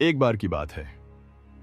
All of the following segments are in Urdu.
ایک بار کی بات ہے،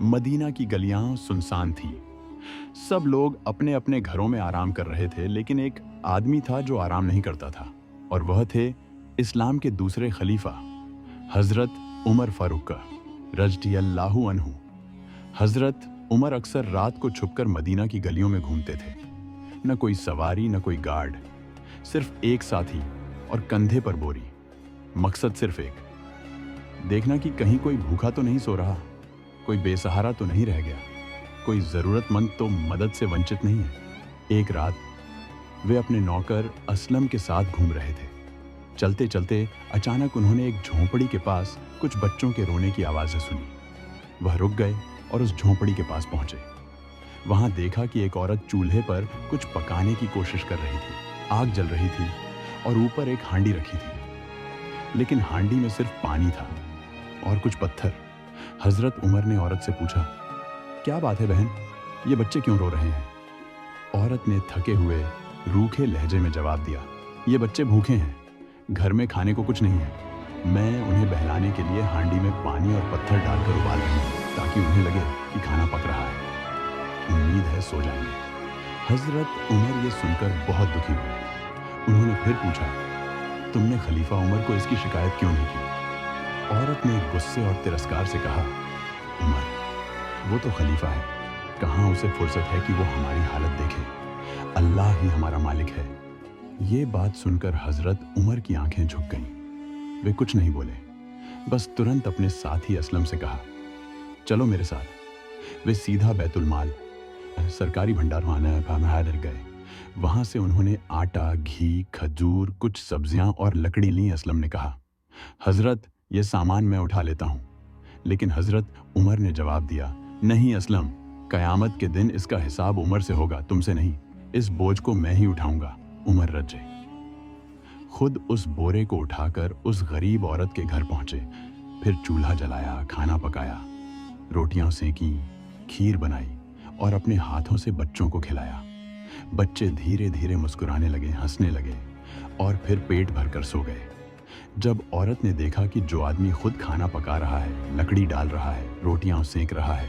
مدینہ کی گلیاں سنسان تھیں۔ سب لوگ اپنے اپنے گھروں میں آرام کر رہے تھے، لیکن ایک آدمی تھا جو آرام نہیں کرتا تھا، اور وہ تھے اسلام کے دوسرے خلیفہ حضرت عمر فاروق رضی اللہ عنہ۔ حضرت عمر اکثر رات کو چھپ کر مدینہ کی گلیوں میں گھومتے تھے۔ نہ کوئی سواری، نہ کوئی گارڈ، صرف ایک ساتھی اور کندھے پر بوری۔ مقصد صرف ایک، دیکھنا کہ کہیں کوئی بھوکا تو نہیں سو رہا، کوئی بے سہارا تو نہیں رہ گیا، کوئی ضرورت مند تو مدد سے ونچت نہیں ہے۔ ایک رات وہ اپنے نوکر اسلم کے ساتھ گھوم رہے تھے۔ چلتے چلتے اچانک انہوں نے ایک جھونپڑی کے پاس کچھ بچوں کے رونے کی آوازیں سنی۔ وہ رک گئے اور اس جھونپڑی کے پاس پہنچے۔ وہاں دیکھا کہ ایک عورت چولہے پر کچھ پکانے کی کوشش کر رہی تھی۔ آگ جل رہی تھی اور اوپر ایک ہانڈی رکھی تھی، لیکن ہانڈی میں صرف پانی تھا اور کچھ پتھر۔ حضرت عمر نے عورت سے پوچھا، کیا بات ہے بہن، یہ بچے کیوں رو رہے ہیں؟ عورت نے تھکے ہوئے روکھے لہجے میں جواب دیا، یہ بچے بھوکے ہیں، گھر میں کھانے کو کچھ نہیں ہے، میں انہیں بہلانے کے لیے ہانڈی میں پانی اور پتھر ڈال کر ابال رہی ہوں تاکہ انہیں لگے کہ کھانا پک رہا ہے، امید ہے سو جائیں گے۔ حضرت عمر یہ سن کر بہت دکھی ہوئے۔ انہوں نے پھر پوچھا، تم نے خلیفہ عمر کو اس کی شکایت کیوں نہیں کی؟ عورت نے غصے اور ترسکار سے کہا، عمر وہ تو خلیفہ ہے، کہاں اسے فرصت ہے کہ وہ ہماری حالت دیکھے، اللہ ہی ہمارا مالک ہے۔ یہ بات سن کر حضرت عمر کی آنکھیں جھک گئیں۔ وہ کچھ نہیں بولے، بس ترنت اپنے ساتھی اسلم سے کہا، چلو میرے ساتھ۔ وہ سیدھا بیت المال سرکاری بھنڈار گئے۔ وہاں سے انہوں نے آٹا، گھی، کھجور، کچھ سبزیاں اور لکڑی لیں۔ اسلم نے کہا، حضرت یہ سامان میں اٹھا لیتا ہوں۔ لیکن حضرت عمر نے جواب دیا، نہیں اسلم، قیامت کے دن اس کا حساب عمر سے ہوگا، تم سے نہیں، اس بوجھ کو میں ہی اٹھاؤں گا۔ عمر رجے خود اس بورے کو اٹھا کر اس غریب عورت کے گھر پہنچے، پھر چولہا جلایا، کھانا پکایا، روٹیاں سینکی، کھیر بنائی اور اپنے ہاتھوں سے بچوں کو کھلایا۔ بچے دھیرے دھیرے مسکرانے لگے، ہنسنے لگے اور پھر پیٹ بھر کر سو گئے۔ جب عورت نے دیکھا کہ جو آدمی خود کھانا پکا رہا ہے، لکڑی ڈال رہا ہے، روٹیاں سینک رہا ہے،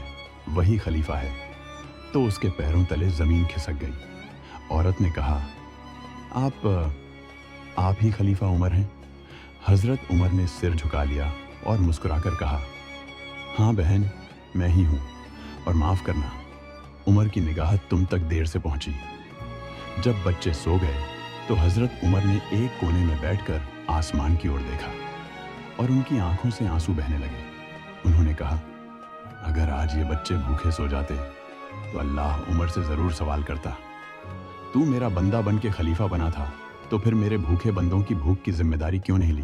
وہی خلیفہ ہے، تو اس کے پیروں تلے زمین کھسک گئی۔ عورت نے کہا، آپ ہی خلیفہ عمر ہیں؟ حضرت عمر نے سر جھکا لیا اور مسکرا کر کہا، ہاں بہن، میں ہی ہوں، اور معاف کرنا، عمر کی نگاہ تم تک دیر سے پہنچی۔ جب بچے سو گئے تو حضرت عمر نے ایک کونے میں بیٹھ کر آسمان کی اور دیکھا اور ان کی آنکھوں سے آنسو بہنے لگے۔ انہوں نے کہا، اگر آج یہ بچے بھوکے سو جاتے تو اللہ عمر سے ضرور سوال کرتا، تو میرا بندہ بن کے خلیفہ بنا تھا، تو پھر میرے بھوکے بندوں کی بھوک کی ذمہ داری کیوں نہیں لی؟